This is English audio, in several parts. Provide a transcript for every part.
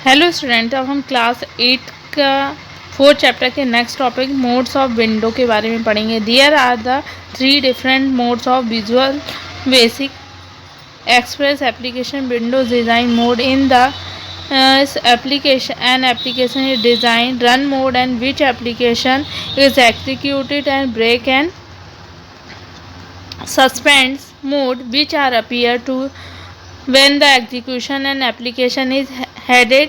Hello student, अब हम class 8 का 4 चैप्टर के next topic modes of window के बारे में पढ़ेंगे। There are the 3 different modes of visual basic express application windows design mode in the application is designed run mode and which application is executed and break and suspends mode which are appear to when the execution and application is headed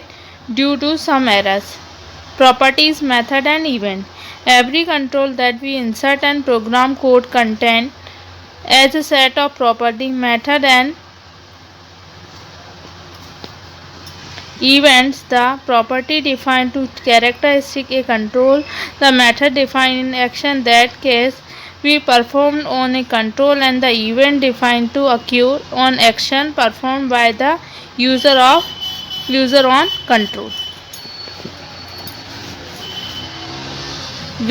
due to some errors. Properties, method and event. Every control that we insert and program code contain as a set of property, method and events. The property defined to characteristic a control, the method defined in action that case we performed on a control, and the event defined to occur on action performed by the user on control.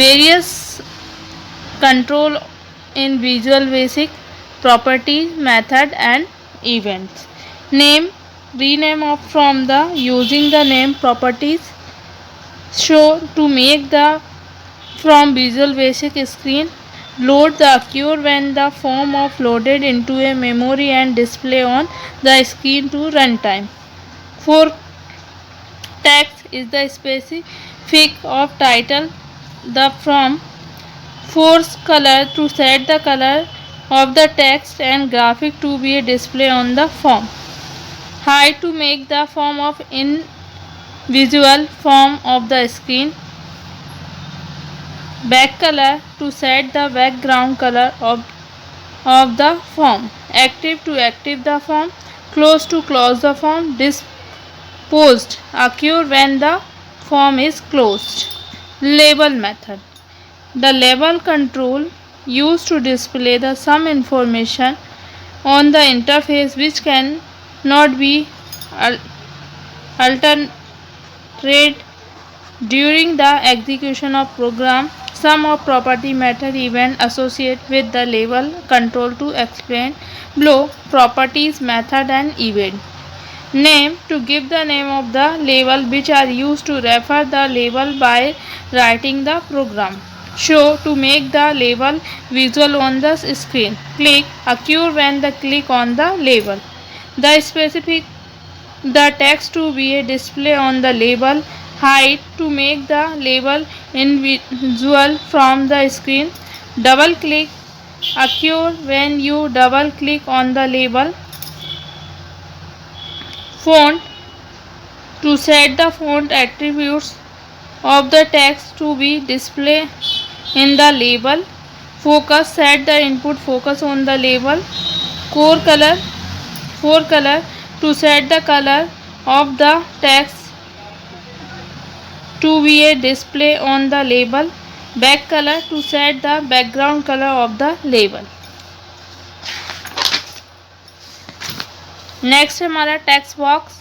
Various control in Visual Basic: properties, method and events. Name, rename of from the using the name properties. Show, to make the from Visual Basic screen. Load, the occur when the form of loaded into a memory and display on the screen to runtime. For text is the specific of title, the from. Force, color, to set the color of the text and graphic to be a display on the form. Hide, to make the form of invisible form of the screen. Back color, to set the background color of the form. Active, to active the form. Close, to close the form. Disposed, occur when the form is closed. Label method. The label control used to display the some information on the interface which can not be altered during the execution of program. Some of property, method, event associated with the label control to explain below. Properties, method and event. Name, to give the name of the label which are used to refer the label by writing the program. Show, to make the label visual on the screen. Click, occur when the click on the label. The specific, the text to be a display on the label. Hide, to make the label invisible from the screen. Double click, occur when you double click on the label. Font, to set the font attributes of the text to be displayed in the label. Focus, set the input focus on the label. Core color, forecolor, to set the color of the text to be a display on the label. Back color, to set the background color of the label. Next हमारा text box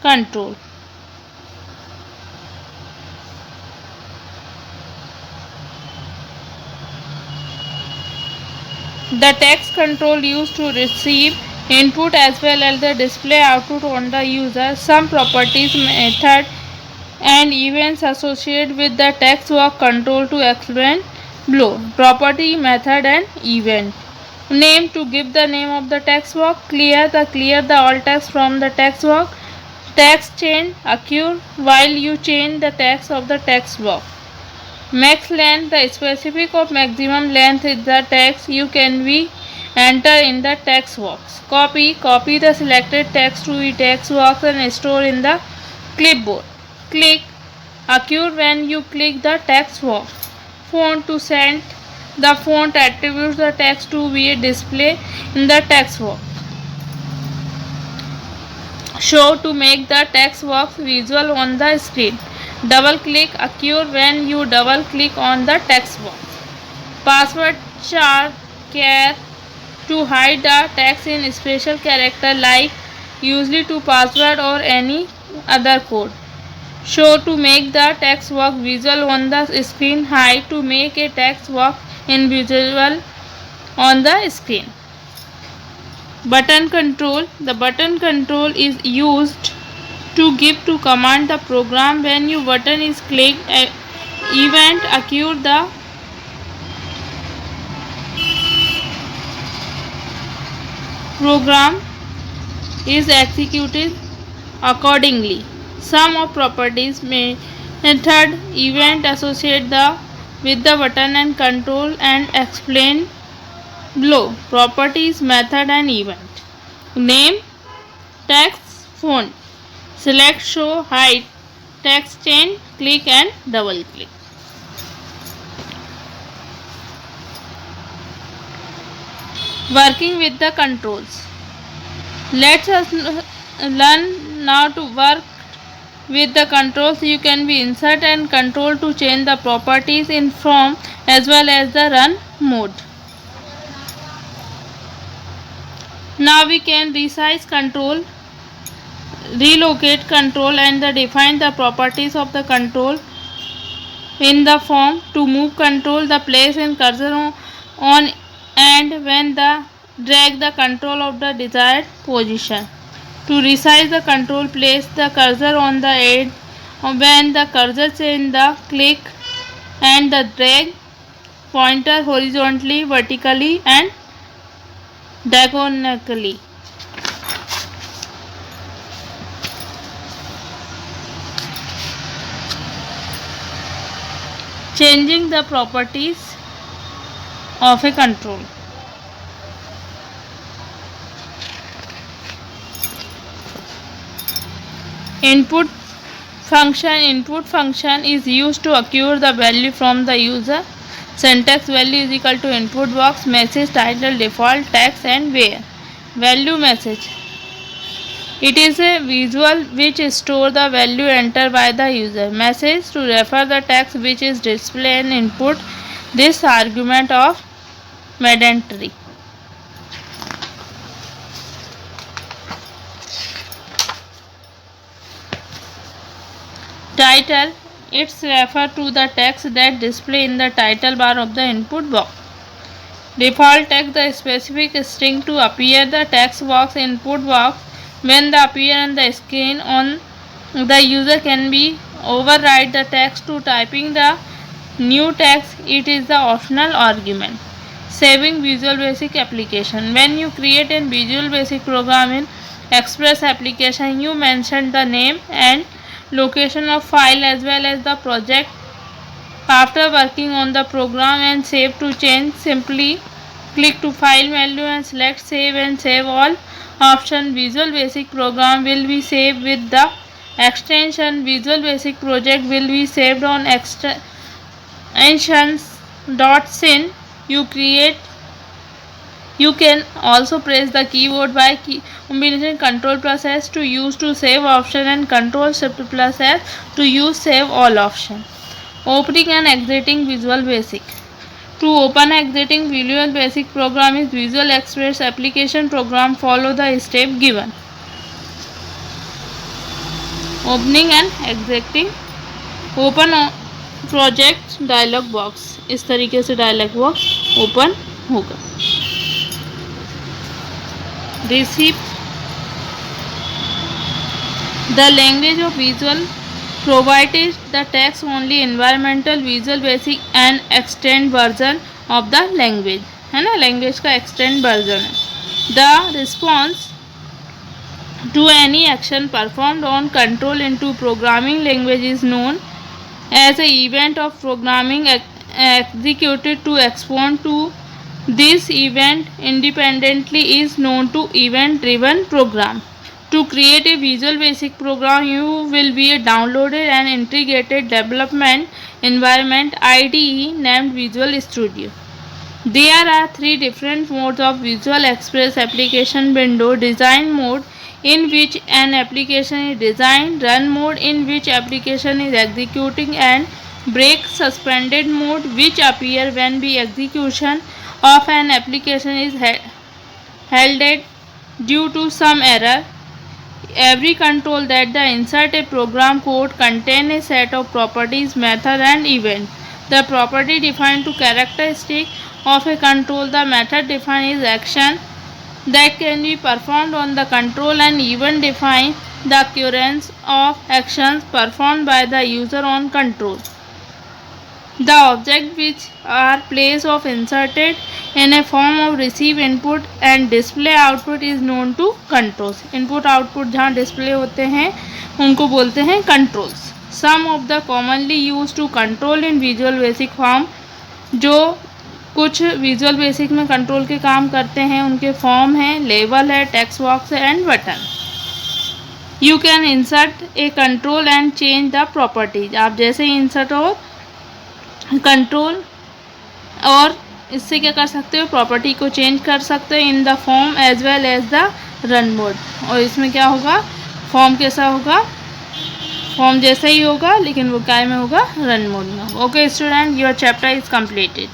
control. The text control used to receive input as well as the display output on the user. Some properties, method and events associated with the text box control to explain below. Property, method and event. Name, to give the name of the text box. Clear the all text from the text box. Text change occur while you change the text of the text box. Max length, the specific of maximum length is the text you can be enter in the text box. Copy the selected text to the text box and store in the clipboard. Click, occur when you click the text box. Font, to set the font attributes the text to be a display in the text box. Show, to make the text box visual on the screen. Double click, occur when you double click on the text box. Password char char, to hide the text in special character like usually to password or any other code. Show, to make the text box visual on the screen. Hide, to make a text box invisible on the screen. Button control. The button control is used To give to command the program when your button is clicked, event occur, the program is executed accordingly. Sum of properties method event associate with the button and control and explain below. Properties method and event. Name, text, font. Select, show, hide, text change, click and double click. Working with the controls. Let us learn now to work with the controls. You can be insert and control to change the properties in form as well as the run mode. Now we can resize control, relocate control and define the properties of the control in the form. To move control, the place in cursor on and when the drag the control of the desired position. To resize the control, place the cursor on the edge when the cursor change the click and the drag pointer horizontally, vertically and diagonally. Changing the properties of a control. Input function is used to acquire the value from the user. Syntax value is equal to input box, message, title, default, text and where. Value message. It is a visual which store the value entered by the user. Message to refer the text which is displayed and input. This argument of mandatory. Title. It's refer to the text that display in the title bar of the input box. Default text, the specific string to appear the text box input box when the appear on the screen on the user can be override the text to typing the new text. It is the optional argument. Saving Visual Basic application. When you create a Visual Basic program in Express application, you mention the name and location of file as well as the project. After working on the program and save to change, simply click to file menu and select save and save all option. Visual Basic program will be saved with the extension Visual Basic project will be saved on extensions.syn. You can also press the keyboard by combination Ctrl plus S to use to save option and Ctrl Shift plus S to use save all option. Opening and exiting Visual Basic. To open exiting Visual Basic program is Visual Express application program. Follow the step given. Opening and exiting. Open project dialog box इस तरीके से dialog box open होगा. Receive the language of visual provided the text only environmental visual basic and extend version of the language है ना. Language का extend version है. The response to any action performed on control into programming language is known as an event of programming executed to respond to this event independently is known to event driven program. To create a Visual Basic program, you will be downloaded an integrated development environment IDE named Visual Studio. There are three different modes of Visual Express application window: design mode, in which an application is designed; run mode, in which application is executing; and break suspended mode, which appear when the execution of an application is halted due to some error. Every control that the inserted program code contain a set of properties, method and event. The property defined to characteristic of a control. The method defines action that can be performed on the control, and event define the occurrence of actions performed by the user on control. The object which are place of inserted in a form of receive input and display output is known to controls. Input output जहाँ display होते हैं उनको बोलते हैं controls. Some of the commonly used to control in Visual Basic form, जो कुछ visual basic में control के काम करते हैं उनके फॉर्म हैं, लेबल है, टेक्स्ट बॉक्स है and button. You can insert A control and change the properties. आप जैसे ही इंसर्ट हो कंट्रोल और इससे क्या कर सकते हो, प्रॉपर्टी को चेंज कर सकते हो in the form as well as the run mode. और इसमें क्या होगा, फॉर्म कैसा होगा, फॉर्म जैसा ही होगा लेकिन वो क्या में होगा, रन मोड में. Okay student, your chapter is completed.